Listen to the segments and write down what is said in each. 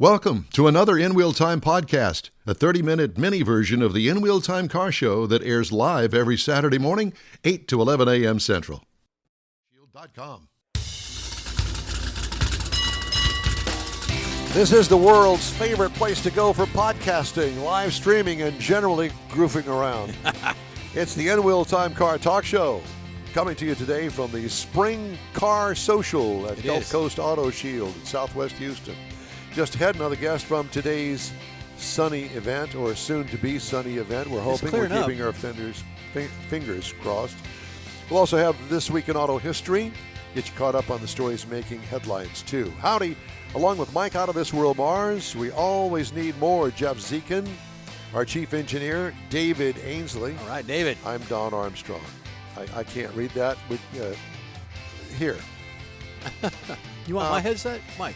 Welcome to another In Wheel Time podcast, a 30-minute mini version of the In Wheel Time car show that airs live every Saturday morning, 8 to 11 a.m. Central. Shield.com. This is the world's favorite place to go for podcasting, live streaming, and generally goofing around. It's the In Wheel Time Car Talk Show, coming to you today from the Spring Car Social at Gulf Coast Auto Shield in Southwest Houston. Just ahead, another guest from today's sunny event, or soon-to-be sunny event. We're hoping. We're keeping our fingers crossed. We'll also have This Week in Auto History. Get you caught up on the stories making headlines, too. Howdy. Along with Mike out of this world, Mars, we always need more. Jeff Zekin, our chief engineer, David Ainsley. All right, David. I'm Don Armstrong. I can't read that, but here. You want my headset? Mike.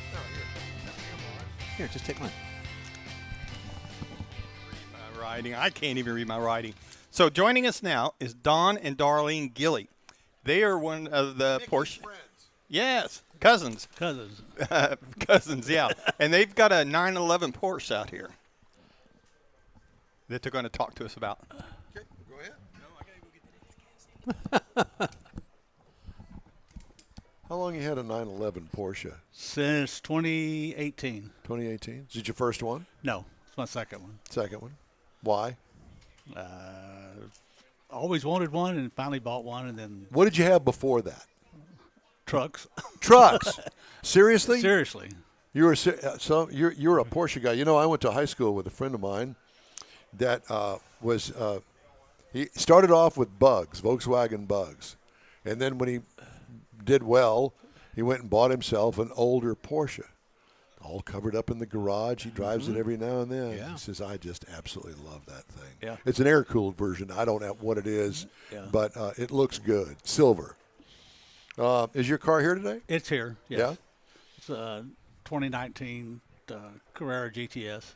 Here, just take mine. My writing. I can't even read my writing. So joining us now is Don and Darlene Gilley. They are one of the Porsche. Friends. Yes, cousins. Cousins, yeah. And they've got a 911 Porsche out here that they're going to talk to us about. Okay, go ahead. No, I got to go get the How long you had a 911 Porsche? Since 2018. 2018. Is it your first one? No, it's my second one. Second one. Why? Always wanted one and finally bought one, and then What did you have before that? trucks. Trucks. Seriously? Seriously. You were so you're a Porsche guy. You know, I went to high school with a friend of mine that he started off with Bugs, Volkswagen Bugs, and then when he did well, he went and bought himself an older Porsche, all covered up in the garage. He drives it every now and then. Yeah. He says, I just absolutely love that thing. Yeah. It's an air-cooled version. I don't know what it is, but it looks good. Silver. Is your car here today? It's here. Yes. Yeah? It's a 2019 Carrera GTS.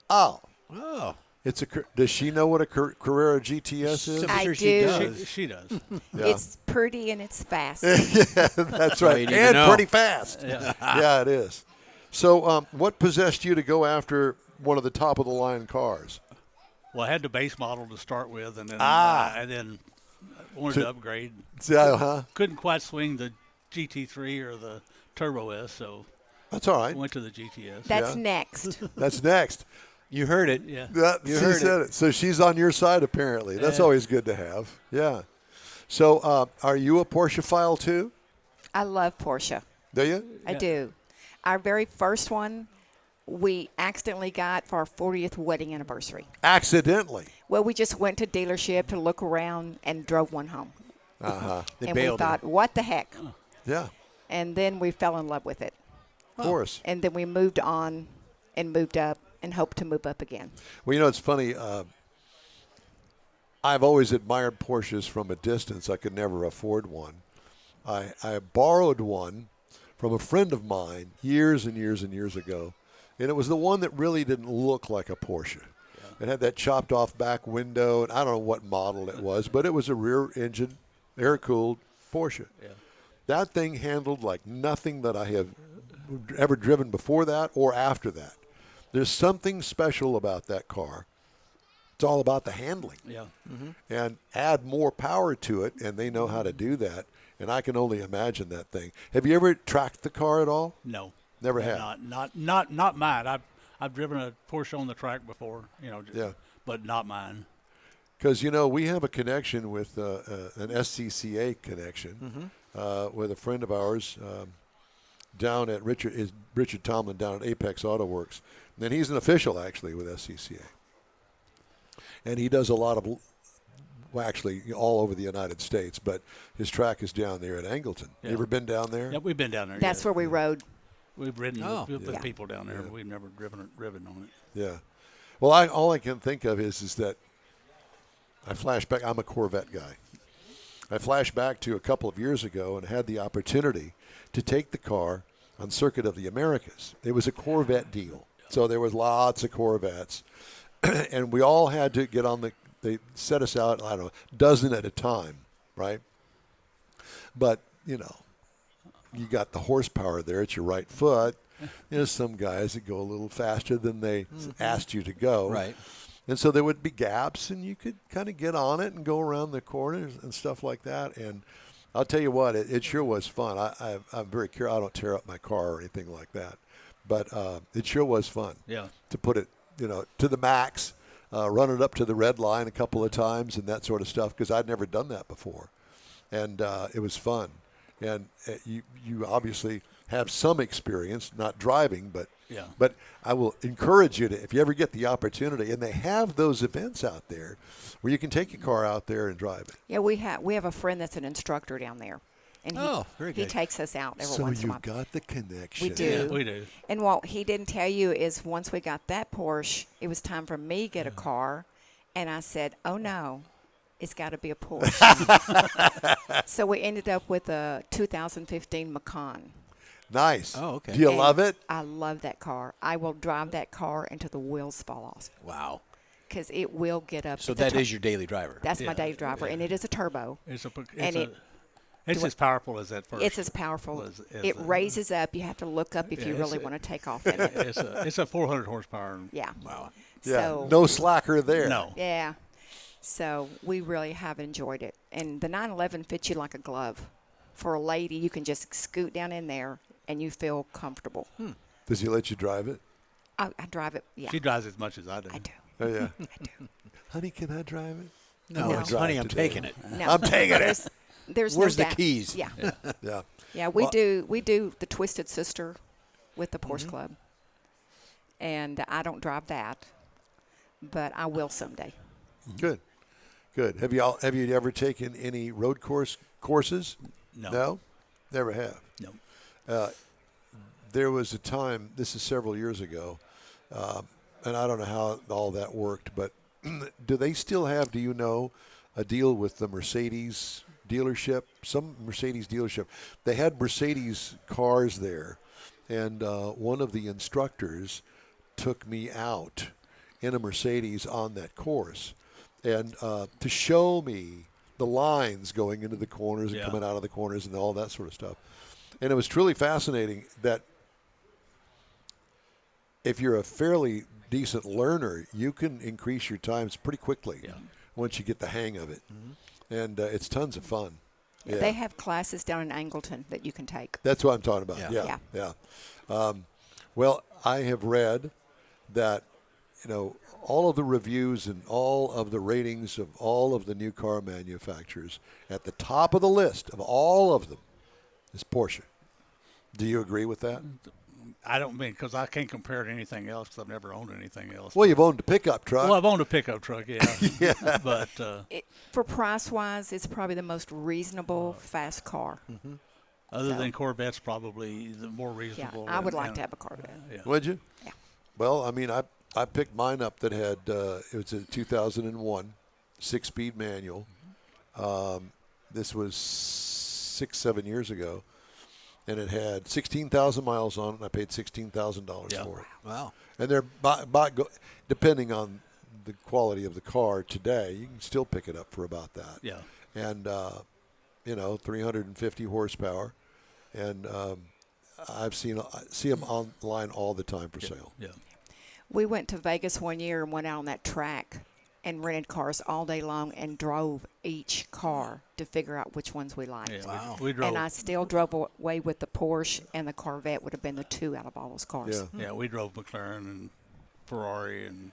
Oh. Oh. It's does she know what a Carrera GTS is? I sure do. She does. Yeah. It's pretty and it's fast. Yeah, that's right. you need to And know. pretty fast. Yeah. Yeah, it is. So what possessed you to go after one of the top-of-the-line cars? Well, I had the base model to start with, and then wanted to upgrade. Yeah, Couldn't quite swing the GT3 or the Turbo S, so that's all right. went to the GTS. That's next. That's next. You heard it. Yeah. She said it. So she's on your side, apparently. That's Yeah. always good to have. Yeah. So are you a Porsche-phile, too? I love Porsche. Do you? I do. Our very first one, we accidentally got for our 40th wedding anniversary. Accidentally. Well, we just went to dealership to look around and drove one home. Uh-huh. They And we bailed thought, what the heck? Yeah, And then we fell in love with it. of course. And then we moved on and moved up and hope to move up again. Well, you know, it's funny. I've always admired Porsches from a distance. I could never afford one. I borrowed one from a friend of mine years and years and years ago, and it was the one that really didn't look like a Porsche. Yeah. It had that chopped off back window, and I don't know what model it was, but it was a rear engine, air-cooled Porsche. Yeah. That thing handled like nothing that I have ever driven before that or after that. There's something special about that car. It's all about the handling. Yeah. And add more power to it, and they know how to do that. And I can only imagine that thing. Have you ever tracked the car at all? No. Never have. Not mine. I've driven a Porsche on the track before, Yeah. but not mine. Because, you know, we have a connection with an SCCA connection with a friend of ours down at Richard Tomlin down at Apex Auto Works. And he's an official, actually, with SCCA. And he does a lot of, well, actually, all over the United States, but his track is down there at Angleton. Yeah. You ever been down there? Yeah, we've been down there. That's where we rode. We've ridden with Yeah. people down there, but we've never driven on it. Yeah. Well, all I can think of is that I flash back. I'm a Corvette guy. I flash back to a couple of years ago and had the opportunity to take the car on Circuit of the Americas. It was a Corvette deal. So there was lots of Corvettes. And we all had to get on they set us out, I don't know, a dozen at a time, right? But, you know, you got the horsepower there at your right foot. some guys that go a little faster than they asked you to go. Right. And so there would be gaps, and you could kind of get on it and go around the corners and stuff like that. And I'll tell you what, it sure was fun. I'm very careful. I don't tear up my car or anything like that. But it sure was fun to put it, to the max, run it up to the red line a couple of times and that sort of stuff, because I'd never done that before. And it was fun. And you obviously have some experience, not driving, but I will encourage you to, if you ever get the opportunity, and they have those events out there where you can take your car out there and drive it. Yeah, we have a friend that's an instructor down there. And very he good. takes us out every So once in a you've while. got the connection. We do. Yeah, we do. And what he didn't tell you is once we got that Porsche, it was time for me to get a car. And I said, oh, no, it's got to be a Porsche. So we ended up with a 2015 Macan. Nice. Oh, okay. Do you And love it? I love that car. I will drive that car until the wheels fall off Wow. because it will get up. So It's a that is your daily driver. That's my daily driver, and it is a turbo. It's as powerful as that first. It's as powerful. as It raises up. You have to look up if you really want to take off in it. It's a 400 horsepower. Yeah. Wow. Yeah. So, No slacker there. No. yeah. So we really have enjoyed it. And the 911 fits you like a glove. For a lady, you can just scoot down in there and you feel comfortable. Does he let you drive it? I drive it. Yeah. She drives as much as I do. I do. Oh, yeah. I do. Honey, can I drive it? No, No. it's honey, I'm Today. taking it. No, I'm taking it. There's Where's no the doubt. keys? Yeah. Yeah. Yeah, we do the Twisted Sister with the Porsche Club. And I don't drive that, but I will someday. Good. Good. Have you ever taken any road courses? No. No? Never have. No. There was a time, this is several years ago, and I don't know how all that worked, but do they still have, do you know, a deal with the Mercedes dealership? Some Mercedes dealership. They had Mercedes cars there, and one of the instructors took me out in a Mercedes on that course, and to show me the lines going into the corners and coming out of the corners and all that sort of stuff. And it was truly fascinating that if you're a fairly decent learner, you can increase your times pretty quickly once you get the hang of it. And it's tons of fun. Yeah. They have classes down in Angleton that you can take. That's what I'm talking about. Yeah. Well, I have read that, all of the reviews and all of the ratings of all of the new car manufacturers, at the top of the list of all of them is Porsche. Do you agree with that? I don't mean, because I can't compare to anything else because I've never owned anything else. Well, you've owned a pickup truck. Well, I've owned a pickup truck, yeah. But For price-wise, it's probably the most reasonable fast car. other than Corvette's probably the more reasonable. I would like to have a Corvette. Yeah. Would you? Yeah. Well, I mean, I picked mine up that had, it was a 2001 6-speed manual. This was 6-7 years ago. And it had 16,000 miles on it, and I paid $16,000 for it. Wow. And they're, depending on the quality of the car today, you can still pick it up for about that. Yeah. And, 350 horsepower. And I see them online all the time for sale. Yeah. We went to Vegas one year and went out on that track and rented cars all day long and drove each car to figure out which ones we liked. Yeah, Wow. we drove. And I still drove away with the Porsche, and the Corvette would have been the two out of all those cars. Yeah. Yeah, we drove McLaren and Ferrari and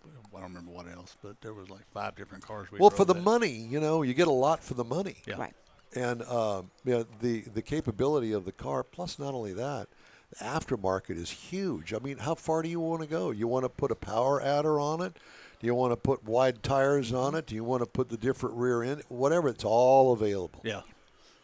I don't remember what else, but there was like 5 different cars we Well, drove for the that. money, you get a lot for the money. Yeah. Right. And the capability of the car, plus not only that, the aftermarket is huge. I mean, how far do you want to go? You want to put a power adder on it? Do you want to put wide tires on it? Do you want to put the different rear end? Whatever, it's all available. Yeah.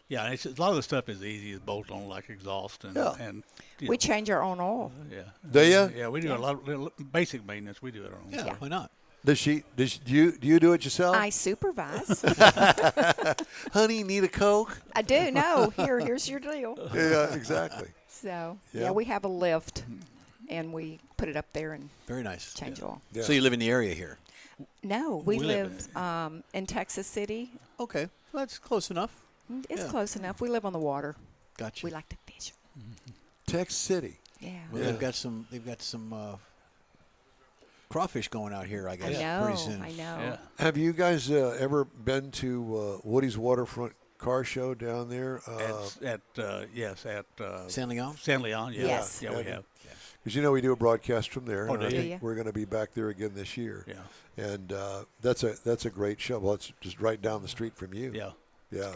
Yeah, and a lot of the stuff is easy to bolt on, like exhaust and Yeah. and We change our own oil. yeah. Do you? Yeah, we do a lot of basic maintenance. We do it our own. Yeah, Yeah. why not? Do you do it yourself? I supervise. Honey, need a Coke? I do. No, here's your deal. Yeah, exactly. So, Yeah. we have a lift, and we put it up there and Very nice. change oil. Yeah. So you live in the area here? No, we live live in Texas City. Okay. Well, that's close enough. It's Yeah. close enough. We live on the water. Gotcha. We like to fish. Tech City. Yeah. Well, they've got some crawfish going out here, I guess, I know. pretty soon. I know. Yeah. Have you guys ever been to Woody's Waterfront Car Show down there? At San Leon? San Leon. Yeah. Yes. Yeah, we have. Because we do a broadcast from there. Oh, and I do you? think we're going to be back there again this year. Yeah. And that's a great show. Well, it's just right down the street from you. Yeah. Yeah.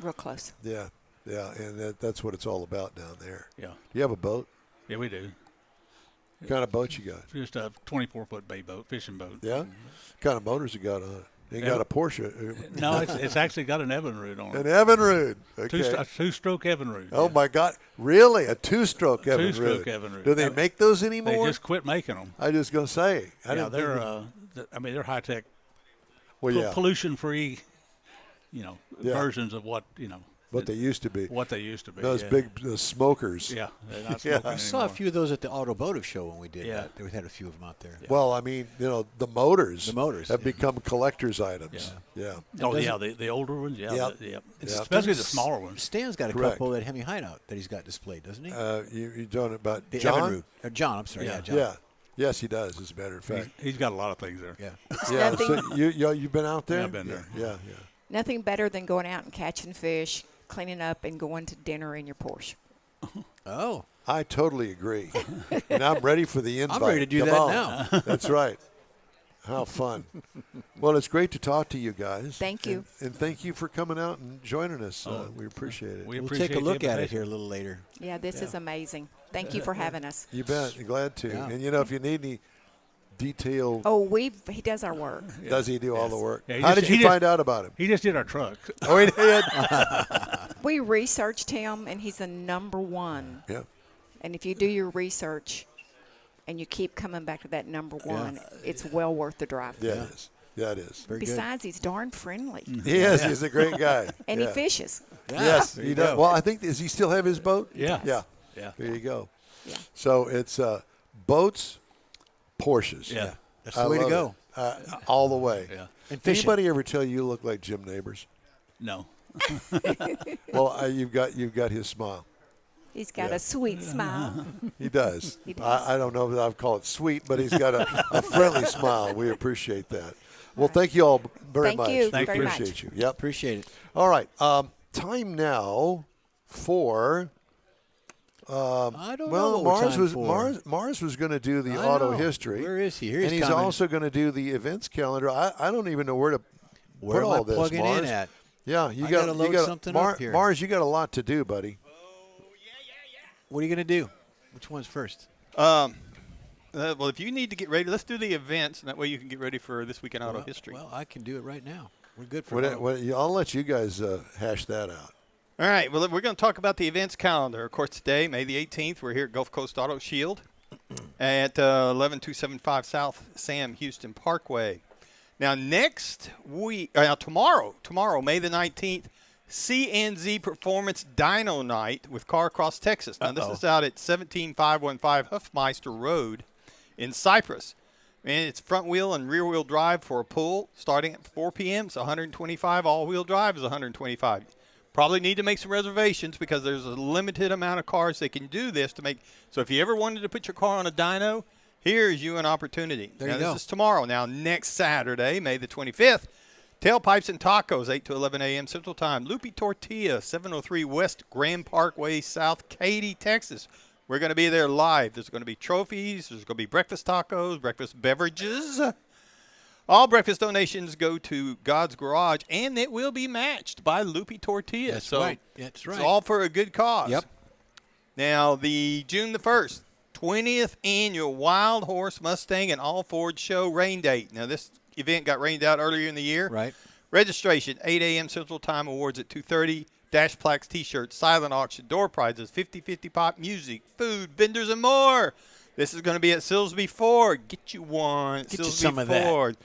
Real close. Yeah. Yeah. And that's what it's all about down there. Yeah. Do you have a boat? Yeah, we do. What kind of boat you got? Just a 24-foot bay boat, fishing boat. Yeah? What kind of motors you got on it? You got a Porsche. No, it's actually got an Evinrude on An it. Evinrude. Okay. A two-stroke Evinrude. Oh, my God. Really? A two-stroke Evinrude? Two-stroke Evinrude. Do they make those anymore? They just quit making them. I was going to say. Yeah, they're high-tech, well, yeah. pollution-free, Yeah. versions of what What they used to be. What they used to be. Those yeah. big smokers. Yeah, they're not Yeah. smoking I saw a anymore. few of those at the automotive show when we did Yeah. that. We had a few of them out there. Well, I mean, the motors. The motors, have yeah. become collector's items. Yeah. Oh, yeah, the older ones, yeah. Yep. Yep. Yep. Especially the smaller ones. Stan's got a Correct. couple at Hemi Hideout that he's got displayed, doesn't he? You talking about the John? Evinrude. John, I'm sorry. Yeah, Yeah. John. Yeah. Yes, he does. As a matter of fact. He's got a lot of things there. Yeah. Yeah. Nothing- So you've been out there? Yeah, I've been there. Yeah. Nothing better than going out and catching fish, cleaning up, and going to dinner in your Porsche. Oh. I totally agree, and I'm ready for the invite. ready to do Come that on. now. That's right. How fun. Well, it's great to talk to you guys. Thank you. And thank you for coming out and joining us. We appreciate it. We We'll appreciate take a the look at it invitation. here a little later. Yeah, this is amazing. Thank you for having us. You bet. Glad to. Yeah. And, if you need any detailed, Oh, he does our work. does he do all the work? Yeah, he How just- did you he just- find out about him? He just did our truck. Oh, he did? We researched him, and he's the number one. Yeah. And if you do your research and you keep coming back to that number one, it's well worth the drive. Yeah, it is. Yeah, it is. Very good. Besides, he's darn friendly. He is. He's a great guy. And Yeah. he fishes. Yes, There he you does. go. Well, I think, does he still have his boat? Yeah. Yeah. Yeah. There you go. Yeah. So it's boats, Porsches. Yeah. That's the way to go. All the way. Yeah. And fishing. Anybody ever tell you look like Jim Neighbors? No. Well, you've got his smile. He's got a sweet smile. He does. He does. I don't know if I'd call it sweet, but he's got a friendly smile. We appreciate that. Well, thank you all very Thank much. you Thank very you. much. Appreciate you. Yep. Appreciate it. All right. Time now for. I don't know Well, what Mars time was for. Mars was going to do the I auto know. history. Where is he? Here and he's he's coming. also going to do the events calendar. I don't even know where to Where put am I all this. plugging Mars. in at? Yeah, you I got gotta load something up here. Mars, you got a lot to do, buddy. What are you going to do? Which one's first? Well, if you need to get ready, let's do the events, and that way you can get ready for this week in auto history. Well, I can do it right now. We're good for it. I'll let you guys hash that out. All right. Well, we're going to talk about the events calendar. Of course, today, May the 18th, we're here at Gulf Coast Auto Shield at 11275 South Sam Houston Parkway. Now, tomorrow, May the 19th, CNZ Performance Dyno Night with Car Across Texas. Now, this is out at 17515 Huffmeister Road in Cypress. And it's front wheel and rear wheel drive for a pull starting at 4 p.m. It's 125. All wheel drive is 125. Probably need to make some reservations because there's a limited amount of cars that can do this to make. So if you ever wanted to put your car on a dyno, here's you an opportunity. There now, you go. This is tomorrow. Now, next Saturday, May the 25th, Tailpipes and Tacos, 8 to 11 a.m. Central Time. Loopy Tortilla, 703 West Grand Parkway, South Katy, Texas. We're going to be there live. There's going to be trophies. There's going to be breakfast tacos, breakfast beverages. All breakfast donations go to God's Garage, and it will be matched by Loopy Tortilla. That's so right. That's right. It's all for a good cause. Yep. Now, the June the 1st, 20th Annual Wild Horse Mustang and All Ford Show rain date. Now, this event got rained out earlier in the year. Right. Registration, 8 a.m. Central Time, awards at 2:30. Dash plaques, T-shirts, silent auction, door prizes, 50/50 pop music, food, vendors, and more. This is going to be at Silsbee Ford. Get you one. Get you Silsbee some of that. Ford.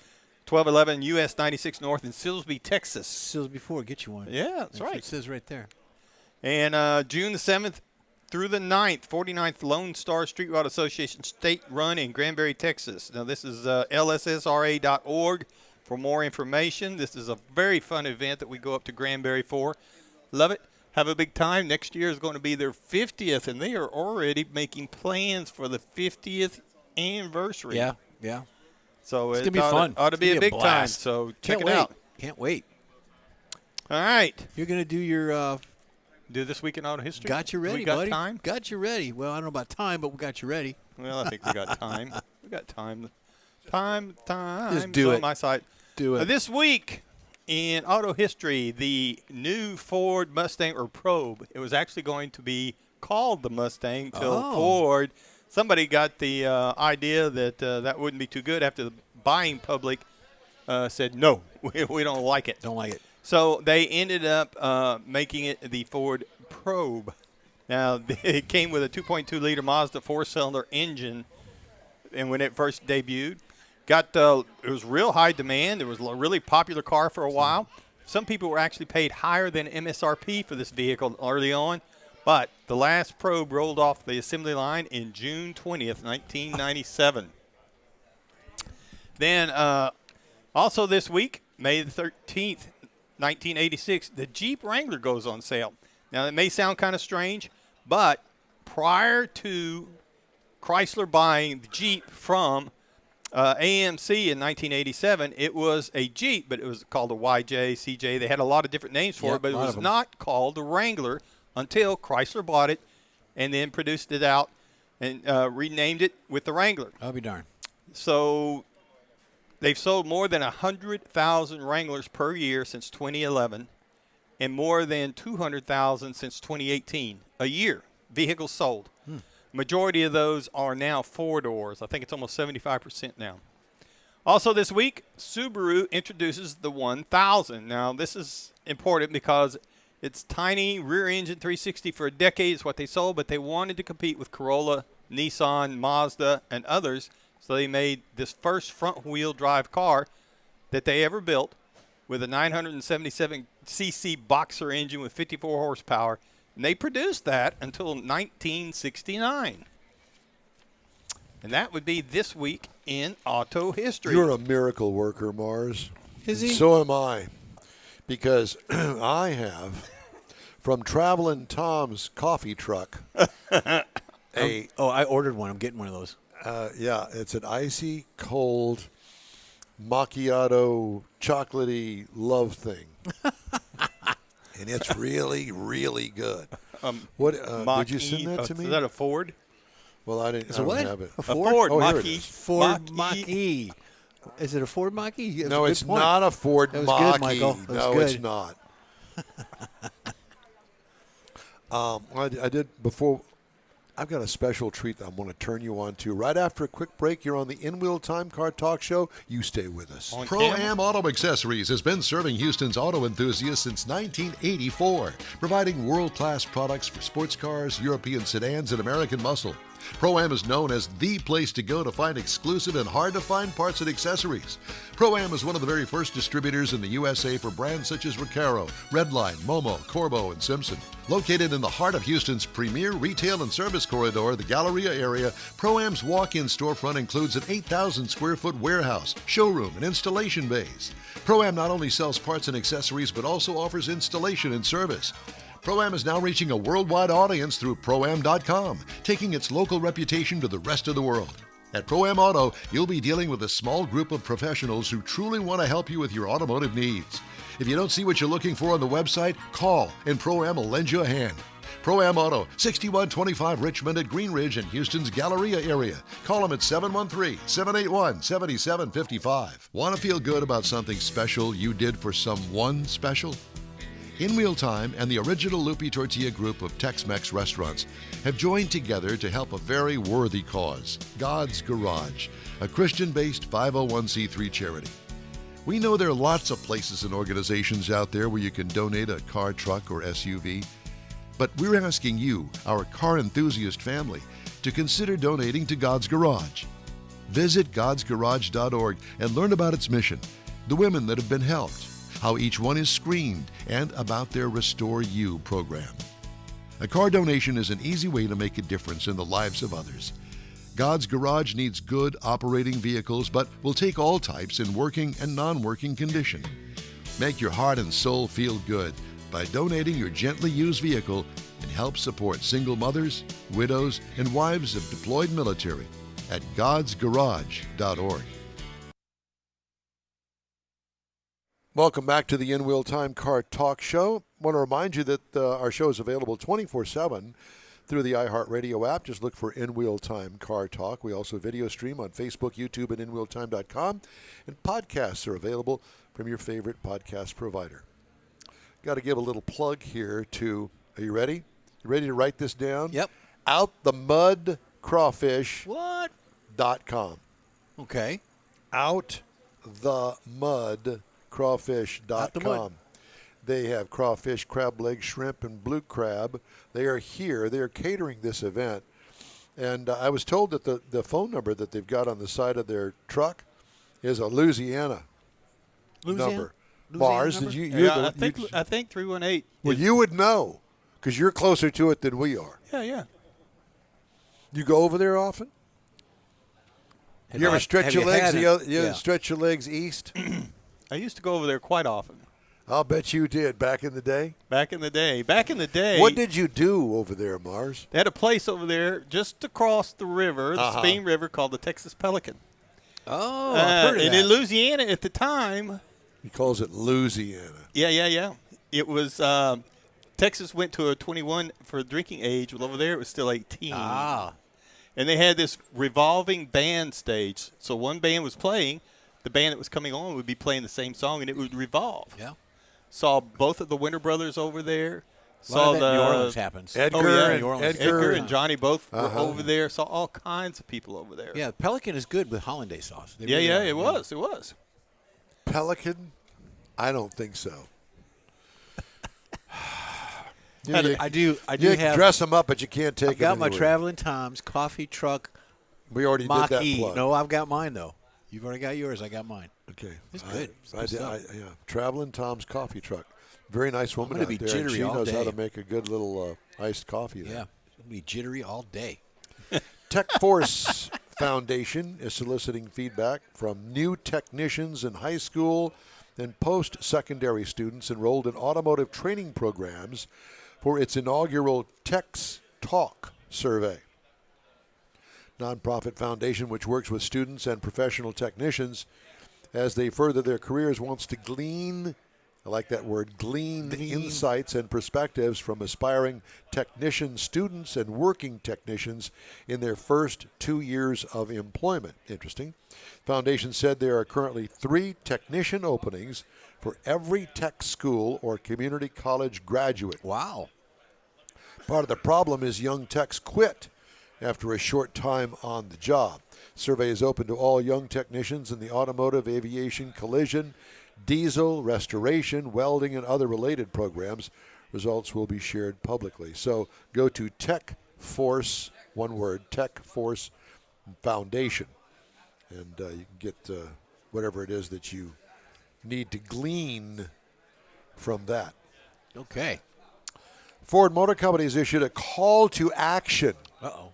1211 US 96 North in Silsbee, Texas. Sills before, get you one. Yeah, that's right. It says right there. And June the 7th through the 9th, 49th Lone Star Street Rod Association State Run in Granbury, Texas. Now, this is lssra.org for more information. This is a very fun event that we go up to Granbury for. Love it. have a big time. Next year is going to be their 50th, and they are already making plans for the 50th anniversary. Yeah, yeah. So It's going to be fun. Ought to be a big time. blast. So check Can't it wait. out. Can't wait. All right. You're going to do your Do this week in auto history. got you ready, we got buddy. time? Got you ready. Well, I don't know about time, but we got you ready. Well, I think we got time. We got time. Time. Just do on it. my side. Do it. This week in auto history, the new Ford Mustang or Probe. It was actually going to be called the Mustang till Ford. Somebody got the idea that that wouldn't be too good after the buying public said no, we don't like it. Don't like it. So they ended up making it the Ford Probe. Now, it came with a 2.2-liter Mazda 4-cylinder engine, and when it first debuted, it was real high demand. It was a really popular car for a while. Some people were actually paid higher than MSRP for this vehicle early on, but the last Probe rolled off the assembly line in June 20th, 1997. Then also this week, May the 13th, 1986, the Jeep Wrangler goes on sale. Now, it may sound kind of strange, but prior to Chrysler buying the Jeep from AMC in 1987, it was a Jeep, but it was called a YJ, CJ. They had a lot of different names for it, but it was not called the Wrangler until Chrysler bought it and then produced it out and renamed it with the Wrangler. I'll be darned. So they've sold more than 100,000 Wranglers per year since 2011 and more than 200,000 since 2018. A year, vehicles sold. Majority of those are now four-doors. I think it's almost 75% now. Also this week, Subaru introduces the 1000. Now, this is important because it's tiny rear-engine 360 for a decade is what they sold, but they wanted to compete with Corolla, Nissan, Mazda, and others. So they made this first front-wheel drive car that they ever built with a 977cc boxer engine with 54 horsepower. And they produced that until 1969. And that would be this week in auto history. You're a miracle worker, Mars. Is he? So am I. Because I have, from Travelin' Tom's coffee truck, I ordered one. I'm getting one of those. it's an icy, cold, macchiato, chocolatey love thing. And it's really, really good. What did you send that to me? Is that a Ford? Well, I didn't. Is it what? Have it. A A Ford? Ford Oh, here it Mach-E. is. Ford Mach-E. Mach-E. Is it a Ford Mach-E? That's No, a good it's point. not a Ford That was Mach-E. good, Michael. That was No, good. it's not. I did before. I've got a special treat that I'm going to turn you on to. Right after a quick break, you're on the In-Wheel Time Car Talk Show. You stay with us. On Pro-Am Auto Accessories has been serving Houston's auto enthusiasts since 1984, providing world-class products for sports cars, European sedans, and American muscle. Pro-Am is known as the place to go to find exclusive and hard-to-find parts and accessories. Pro-Am is one of the very first distributors in the USA for brands such as Recaro, Redline, Momo, Corbo, and Simpson. Located in the heart of Houston's premier retail and service corridor, the Galleria area, Pro-Am's walk-in storefront includes an 8,000-square-foot warehouse, showroom, and installation bays. Pro-Am not only sells parts and accessories, but also offers installation and service. Pro-Am is now reaching a worldwide audience through Pro-Am.com, taking its local reputation to the rest of the world. At Pro-Am Auto, you'll be dealing with a small group of professionals who truly want to help you with your automotive needs. If you don't see what you're looking for on the website, call and Pro-Am will lend you a hand. Pro-Am Auto, 6125 Richmond at Green Ridge in Houston's Galleria area. Call them at 713-781-7755. Want to feel good about something special you did for someone special? In-Wheel Time and the original Lupi Tortilla group of Tex-Mex restaurants have joined together to help a very worthy cause, God's Garage, a Christian-based 501c3 charity. We know there are lots of places and organizations out there where you can donate a car, truck, or SUV, but we're asking you, our car enthusiast family, to consider donating to God's Garage. Visit godsgarage.org and learn about its mission, the women that have been helped, how each one is screened, and about their Restore You program. A car donation is an easy way to make a difference in the lives of others. God's Garage needs good operating vehicles, but will take all types in working and non-working condition. Make your heart and soul feel good. by donating your gently used vehicle and help support single mothers, widows, and wives of deployed military at godsgarage.org. Welcome back to the In-Wheel Time Car Talk Show. I want to remind you that our show is available 24/7 through the iHeartRadio app. Just look for In-Wheel Time Car Talk. We also video stream on Facebook, YouTube, and InWheelTime.com. And podcasts are available from your favorite podcast provider. Got to give a little plug here to, are you ready? You ready to write this down? Yep. OutTheMudCrawfish.com. What? Okay. OutTheMudCrawfish.com. They have crawfish, crab legs, shrimp, and blue crab. They are here. They are catering this event. And I was told that the phone number that they've got on the side of their truck is a Louisiana number. Mars, number? did you? Yeah, I think 318. Well, you would know because you're closer to it than we are. Yeah. You go over there often? You ever stretch your legs? Stretch your legs east? I used to go over there quite often. I'll bet you did back in the day. Back in the day. What did you do over there, Mars? They had a place over there just across the river, the Spain River, called the Texas Pelican. Oh, I've heard of and that. in Louisiana at the time. He calls it Louisiana. Yeah. It was Texas went to a 21 for drinking age. Well, over there it was still 18. Ah. And they had this revolving band stage. So one band was playing. The band that was coming on would be playing the same song, and it would revolve. Yeah. Saw both of the Winter Brothers over there. A lot of that in New Orleans happens. Edgar and Johnny both were over there. Saw all kinds of people over there. Yeah, Pelican is good with hollandaise sauce. It was. Pelican? I don't think so. I do You have dress them up, but you can't take I've got them my anywhere. Traveling Tom's coffee truck. We already did that Macan. plug. No, I've got mine though. You've already got yours. I got mine. Okay. It's good. Traveling Tom's coffee truck. Very nice woman gonna out be there. And jittery she all knows how day. to make a good little iced coffee there. Yeah, it'll be jittery all day. Tech Force Foundation is soliciting feedback from new technicians in high school and post-secondary students enrolled in automotive training programs for its inaugural Tech's Talk survey. Nonprofit foundation which works with students and professional technicians as they further their careers wants to glean, I like that word, glean insights and perspectives from aspiring technician students and working technicians in their first 2 years of employment. Interesting. Foundation said there are currently 3 technician openings for every tech school or community college graduate. Wow. Part of the problem is young techs quit after a short time on the job. Survey is open to all young technicians in the automotive, aviation, collision, diesel, restoration, welding, and other related programs. Results will be shared publicly. So go to Tech Force, one word, Tech Force Foundation, and you can get whatever it is that you need to glean from that. Okay. Ford Motor Company has issued a call to action Uh-oh.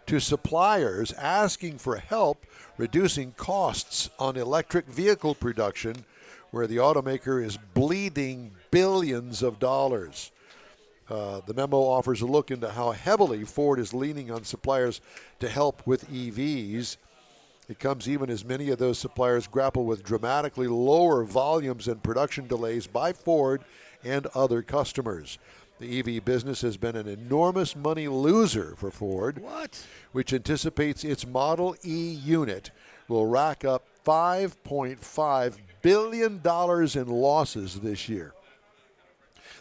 to suppliers asking for help reducing costs on electric vehicle production, where the automaker is bleeding billions of dollars. The memo offers a look into how heavily Ford is leaning on suppliers to help with EVs. It comes even as many of those suppliers grapple with dramatically lower volumes and production delays by Ford and other customers. The EV business has been an enormous money loser for Ford, which anticipates its Model E unit will rack up $5.5 billion in losses this year.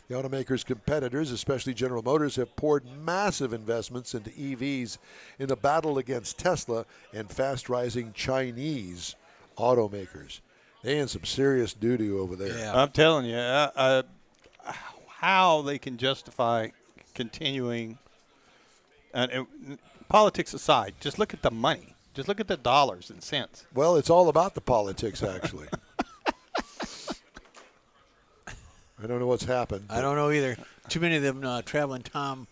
The automaker's competitors, especially General Motors, have poured massive investments into EVs in a battle against Tesla and fast-rising Chinese automakers. They in some serious doo-doo over there. Yeah. I'm telling you, how they can justify continuing, politics aside, just look at the money. Just look at the dollars and cents. Well, it's all about the politics, actually. I don't know what's happened. I don't know either. Too many of them Traveling Tom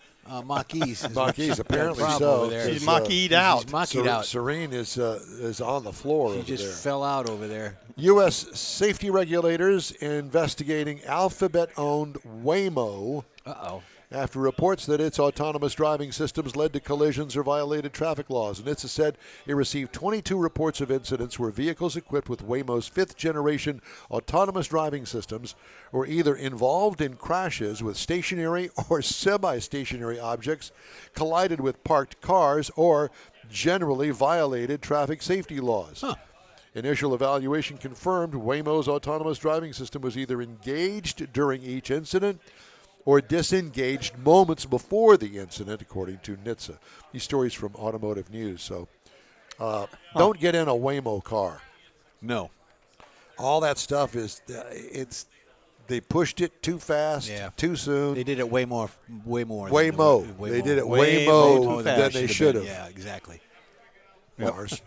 Maquis. Maquis, apparently problem so. over there. She's Maquis out. She's Maquis out. Serene is on the floor She over just there. fell out over there. U.S. safety regulators investigating Alphabet-owned Waymo Uh-oh. after reports that its autonomous driving systems led to collisions or violated traffic laws. And NHTSA said it received 22 reports of incidents where vehicles equipped with Waymo's fifth-generation autonomous driving systems were either involved in crashes with stationary or semi-stationary objects, collided with parked cars, or generally violated traffic safety laws. Huh. Initial evaluation confirmed Waymo's autonomous driving system was either engaged during each incident or disengaged moments before the incident, according to NHTSA. These stories from Automotive News. So don't get in a Waymo car. No. All that stuff is, they pushed it too fast, too soon. They did it way more. Waymo. They did it Way Waymo more than they should have. Yeah, exactly. Mars.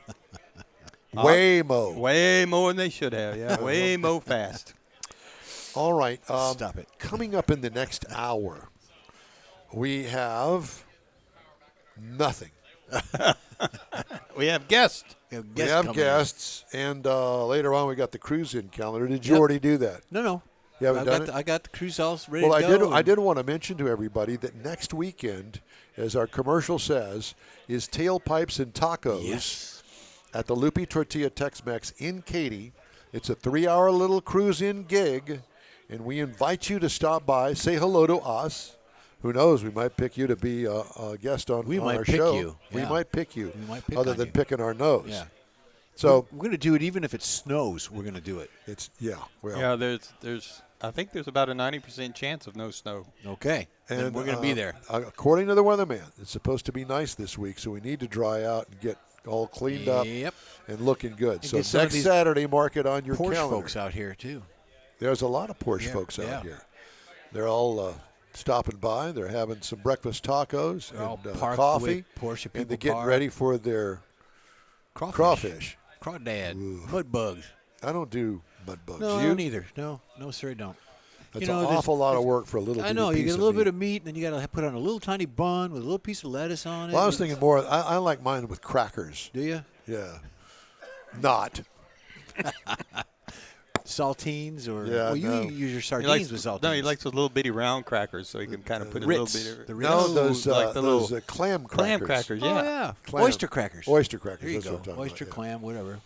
Waymo. Way more than they should have. Yeah, way more fast. All right. Stop it. Coming up in the next hour, we have nothing. We have guests. We have guests, and later on we got the cruise-in calendar. Did you already do that? No. You haven't done it? I got the cruise house ready Well, to go. I did want to mention to everybody that next weekend, as our commercial says, is Tailpipes and Tacos at the Loopy Tortilla Tex-Mex in Katy. It's a 3-hour little cruise-in gig, and we invite you to stop by, say hello to us. Who knows? We might pick you to be a guest on our show. We might pick you. We might pick other on than you. picking our nose. Yeah. So we're going to do it even if it snows. We're going to do it. Well, Yeah, there's. I think there's about a 90% chance of no snow. Okay. and then we're going to be there. According to the weatherman, it's supposed to be nice this week, so we need to dry out and get all cleaned up and looking good. And So get some of next these Saturday, mark it on your Porsche calendar. folks out here too. There's a lot of Porsche folks out here. They're all stopping by. They're having some breakfast tacos and coffee, Porsche and they're people getting park. ready for their crawfish. Crawdad. Mud bugs. I don't do mud bugs. No, I you? don't either. No, sir, I don't. That's an awful lot of work for a little. I know. bitty You piece get a little meat. bit of meat, and then you got to put on a little tiny bun with a little piece of lettuce on it. Well, I was thinking more. I like mine with crackers. Do you? Yeah. Not. Saltines or Yeah, well, you no. use your He sardines likes, with saltines. no, he likes those little bitty round crackers, so he can kind of put a Ritz. little bit. The No, those like the those little clam crackers. clam crackers. Oh Yeah. yeah, Clam. oyster crackers. Oyster crackers. There you That's go. what I'm talking Oyster, about, yeah. clam, whatever.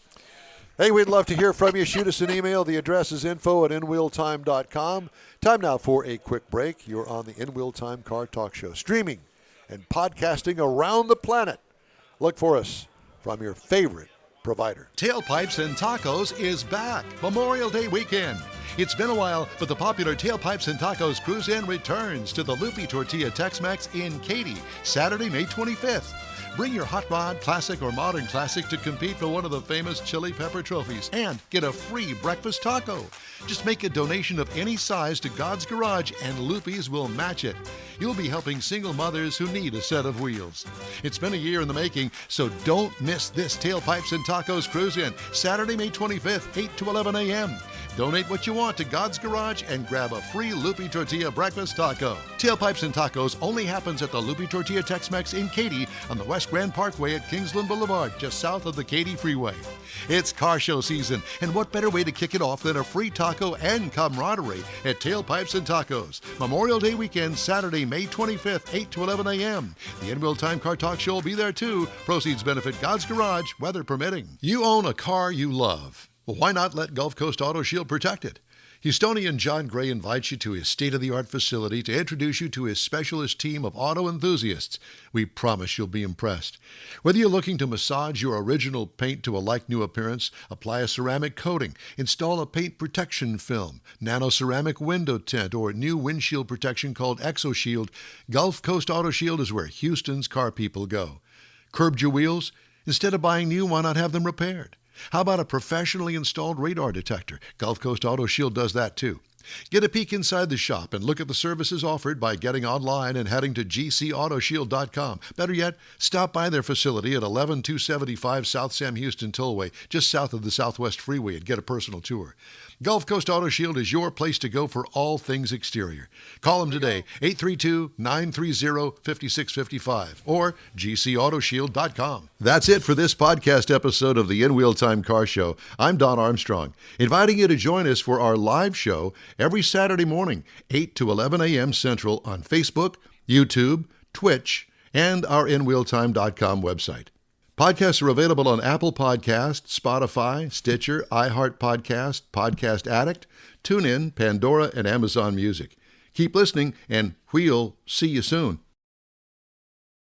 Hey, we'd love to hear from you. Shoot us an email. The address is info@inwheeltime.com. Time now for a quick break. You're on the In Wheel Time Car Talk Show, streaming and podcasting around the planet. Look for us from your favorite provider. Tailpipes and Tacos is back. Memorial Day weekend. It's been a while, but the popular Tailpipes and Tacos Cruise-In returns to the Loopy Tortilla Tex-Mex in Katy, Saturday, May 25th. Bring your hot rod, classic, or modern classic to compete for one of the famous chili pepper trophies and get a free breakfast taco. Just make a donation of any size to God's Garage and Loopy's will match it. You'll be helping single mothers who need a set of wheels. It's been a year in the making, so don't miss this Tailpipes and Tacos Cruise-In, Saturday, May 25th, 8 to 11 a.m. Donate what you want to God's Garage and grab a free Loopy Tortilla breakfast taco. Tailpipes and Tacos only happens at the Loopy Tortilla Tex-Mex in Katy on the West Grand Parkway at Kingsland Boulevard, just south of the Katy Freeway. It's car show season, and what better way to kick it off than a free taco and camaraderie at Tailpipes and Tacos. Memorial Day weekend, Saturday, May 25th, 8 to 11 a.m. The In Wheel Time Car Talk Show will be there too. Proceeds benefit God's Garage, weather permitting. You own a car you love. Well, why not let Gulf Coast Auto Shield protect it? Houstonian John Gray invites you to his state-of-the-art facility to introduce you to his specialist team of auto enthusiasts. We promise you'll be impressed. Whether you're looking to massage your original paint to a like-new appearance, apply a ceramic coating, install a paint protection film, nano-ceramic window tint, or new windshield protection called ExoShield, Gulf Coast Auto Shield is where Houston's car people go. Curbed your wheels? Instead of buying new, why not have them repaired? How about a professionally installed radar detector? Gulf Coast Auto Shield does that too. Get a peek inside the shop and look at the services offered by getting online and heading to gcautoshield.com. Better yet, stop by their facility at 11275 South Sam Houston Tollway, just south of the Southwest Freeway, and get a personal tour. Gulf Coast Auto Shield is your place to go for all things exterior. Call them today, 832-930-5655 or gcautoshield.com. That's it for this podcast episode of the In Wheel Time Car Show. I'm Don Armstrong, inviting you to join us for our live show every Saturday morning, 8 to 11 a.m. Central on Facebook, YouTube, Twitch, and our InWheelTime.com website. Podcasts are available on Apple Podcasts, Spotify, Stitcher, iHeart Podcast, Podcast Addict, TuneIn, Pandora, and Amazon Music. Keep listening, and we'll see you soon.